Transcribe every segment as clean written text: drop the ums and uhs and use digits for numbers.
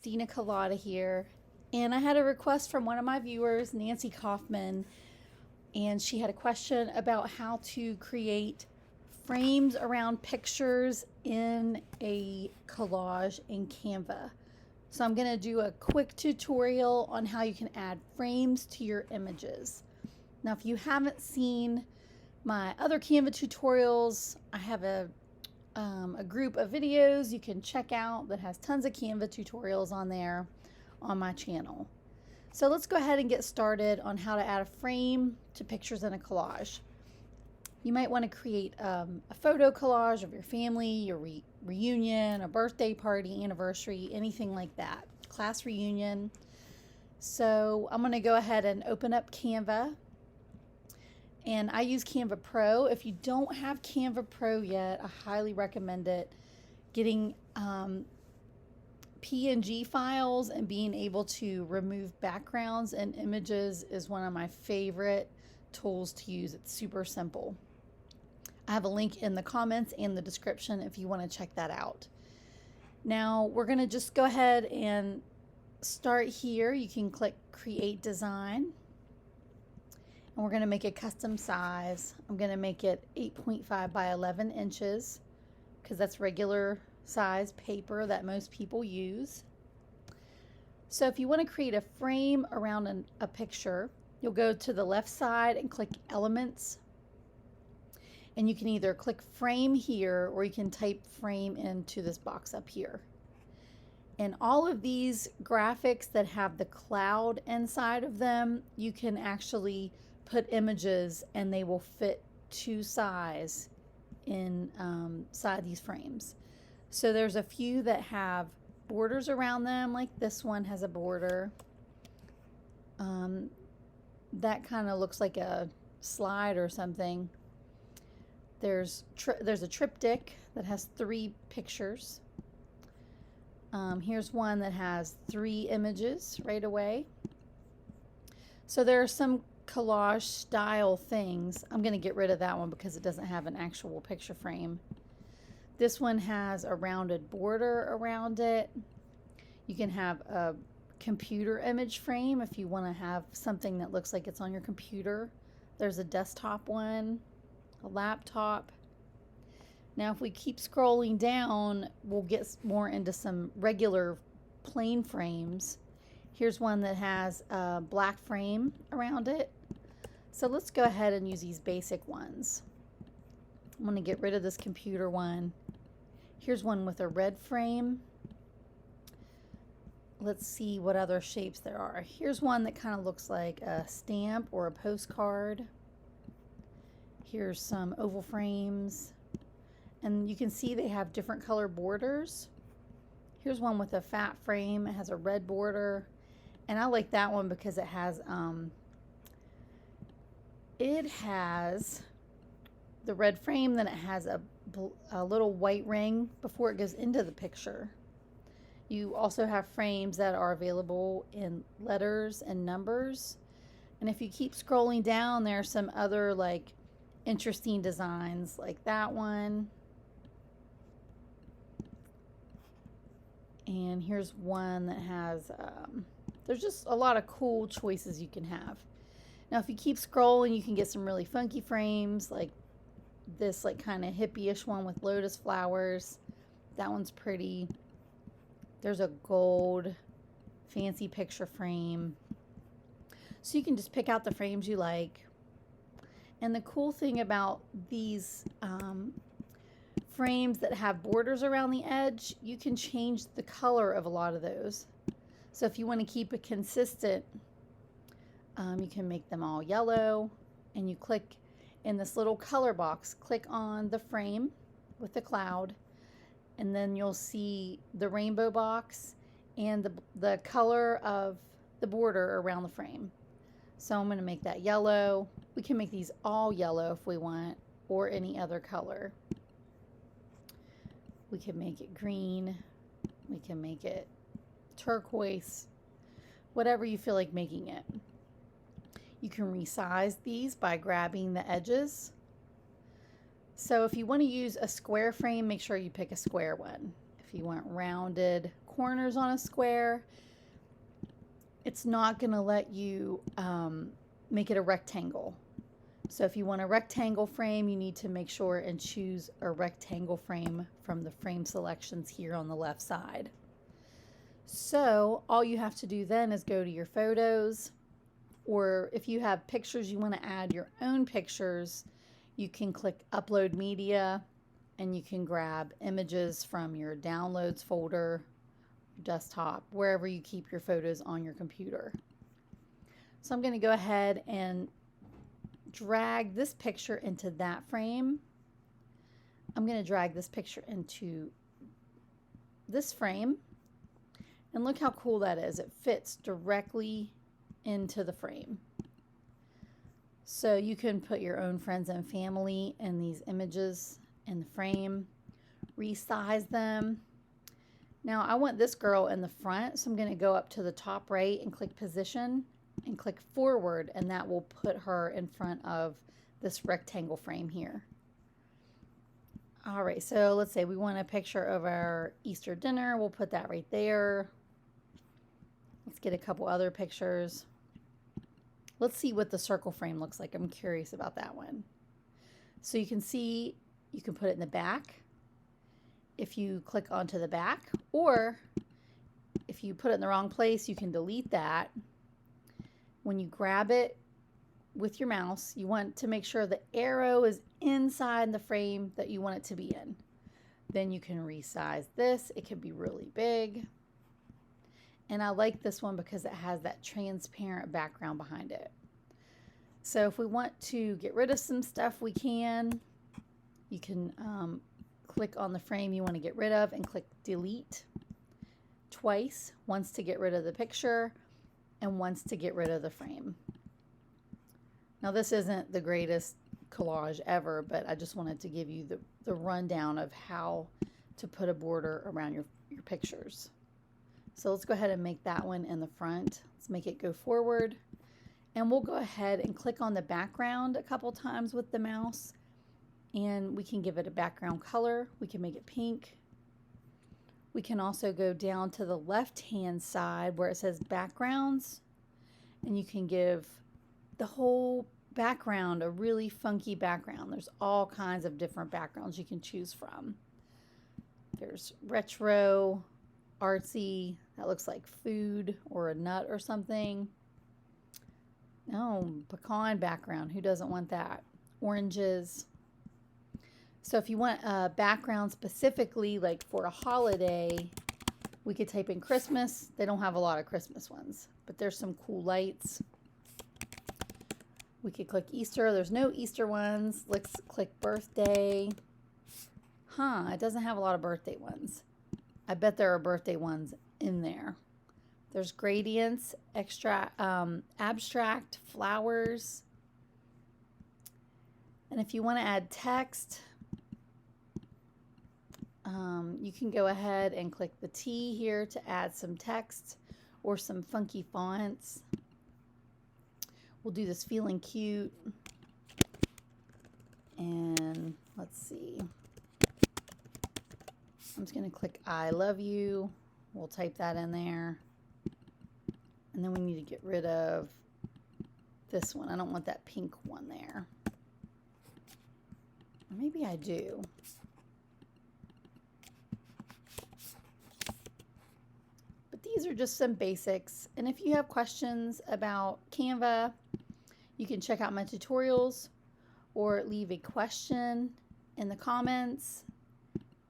Dina Colada here, and I had a request from one of my viewers, Nancy Kaufman, and she had a question about how to create frames around pictures in a collage in Canva. So I'm going to do a quick tutorial on how you can add frames to your images. Now, if you haven't seen my other Canva tutorials, I have a group of videos you can check out that has tons of Canva tutorials on there on my channel. So let's go ahead and get started on how to add a frame to pictures in a collage. You might want to create a photo collage of your family, your reunion, a birthday party, anniversary, anything like that, class reunion. So I'm going to go ahead and open up Canva. And I use Canva Pro. If you don't have Canva Pro yet, I highly recommend it. Getting PNG files and being able to remove backgrounds and images is one of my favorite tools to use. It's super simple. I have a link in the comments and the description if you want to check that out. Now we're going to just go ahead and start here. You can click Create Design. And we're going to make a custom size. I'm going to make it 8.5 by 11 inches because that's regular size paper that most people use. So if you want to create a frame around a picture, you'll go to the left side and click Elements. And you can either click Frame here or you can type Frame into this box up here. And all of these graphics that have the cloud inside of them, you can actually put images and they will fit to size inside these frames. So there's a few that have borders around them, like this one has a border. That kind of looks like a slide or something. There's a triptych that has 3 pictures. Here's one that has 3 images right away. So there are some collage style things. I'm going to get rid of that one because it doesn't have an actual picture frame. This one has a rounded border around it. You can have a computer image frame if you want to have something that looks like it's on your computer. There's a desktop one, a laptop. Now if we keep scrolling down, we'll get more into some regular plain frames. Here's one that has a black frame around it. So let's go ahead and use these basic ones. I'm going to get rid of this computer one. Here's one with a red frame. Let's see what other shapes there are. Here's one that kind of looks like a stamp or a postcard. Here's some oval frames. And you can see they have different color borders. Here's one with a fat frame. It has a red border. And I like that one because it has the red frame, then it has a little white ring before it goes into the picture. You also have frames that are available in letters and numbers. And if you keep scrolling down, there are some other like interesting designs like that one. And here's one that has, there's just a lot of cool choices you can have. Now, if you keep scrolling, you can get some really funky frames like this, like kind of hippie-ish one with lotus flowers. That one's pretty. There's a gold fancy picture frame. So you can just pick out the frames you like. And the cool thing about these frames that have borders around the edge, you can change the color of a lot of those. So if you want to keep it consistent, you can make them all yellow, and you click in this little color box, click on the frame with the cloud, and then you'll see the rainbow box and the color of the border around the frame. So I'm going to make that yellow. We can make these all yellow if we want, or any other color. We can make it green. We can make it turquoise, whatever you feel like making it. You can resize these by grabbing the edges. So if you want to use a square frame, make sure you pick a square one. If you want rounded corners on a square, it's not going to let you make it a rectangle. So if you want a rectangle frame, you need to make sure and choose a rectangle frame from the frame selections here on the left side. So all you have to do then is go to your photos, or if you have pictures you want to add your own pictures, you can click Upload Media and you can grab images from your Downloads folder, your desktop, wherever you keep your photos on your computer. So I'm going to go ahead and drag this picture into that frame. I'm going to drag this picture into this frame. And look how cool that is. It fits directly into the frame. So you can put your own friends and family in these images in the frame, resize them. Now I want this girl in the front, so I'm going to go up to the top right and click Position and click Forward, and that will put her in front of this rectangle frame here. All right, so let's say we want a picture of our Easter dinner. We'll put that right there. Let's get a couple other pictures. Let's see what the circle frame looks like. I'm curious about that one. So you can see, you can put it in the back if you click onto the back, or if you put it in the wrong place, you can delete that. When you grab it with your mouse, you want to make sure the arrow is inside the frame that you want it to be in. Then you can resize this. It can be really big. And I like this one because it has that transparent background behind it. So if we want to get rid of some stuff, we can. You can click on the frame you want to get rid of and click Delete twice, once to get rid of the picture and once to get rid of the frame. Now this isn't the greatest collage ever, but I just wanted to give you the rundown of how to put a border around your pictures. So let's go ahead and make that one in the front. Let's make it go forward. And we'll go ahead and click on the background a couple times with the mouse. And we can give it a background color. We can make it pink. We can also go down to the left-hand side where it says backgrounds. And you can give the whole background a really funky background. There's all kinds of different backgrounds you can choose from. There's retro, artsy, that looks like food or a nut or something. No, pecan background, who doesn't want that? Oranges. So if you want a background specifically like for a holiday, we could type in Christmas. They don't have a lot of Christmas ones, but there's some cool lights. We could click Easter. There's no Easter ones. Let's click birthday. It doesn't have a lot of birthday ones. I bet there are birthday ones in there. There's gradients, abstract, flowers. And if you want to add text, you can go ahead and click the T here to add some text or some funky fonts. We'll do this feeling cute. And let's see. I'm just going to click I love you. We'll type that in there. And then we need to get rid of this one. I don't want that pink one there. Or maybe I do. But these are just some basics. And if you have questions about Canva, you can check out my tutorials or leave a question in the comments.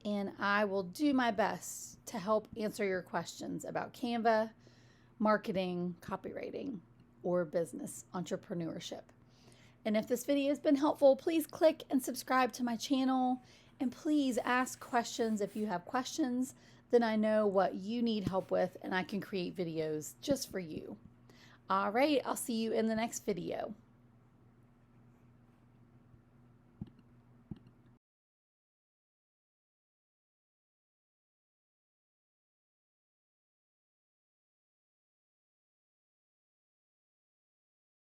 And I will do my best to help answer your questions about Canva, marketing, copywriting, or business entrepreneurship. And if this video has been helpful, please click and subscribe to my channel. And please ask questions if you have questions. Then I know what you need help with and I can create videos just for you. All right, I'll see you in the next video.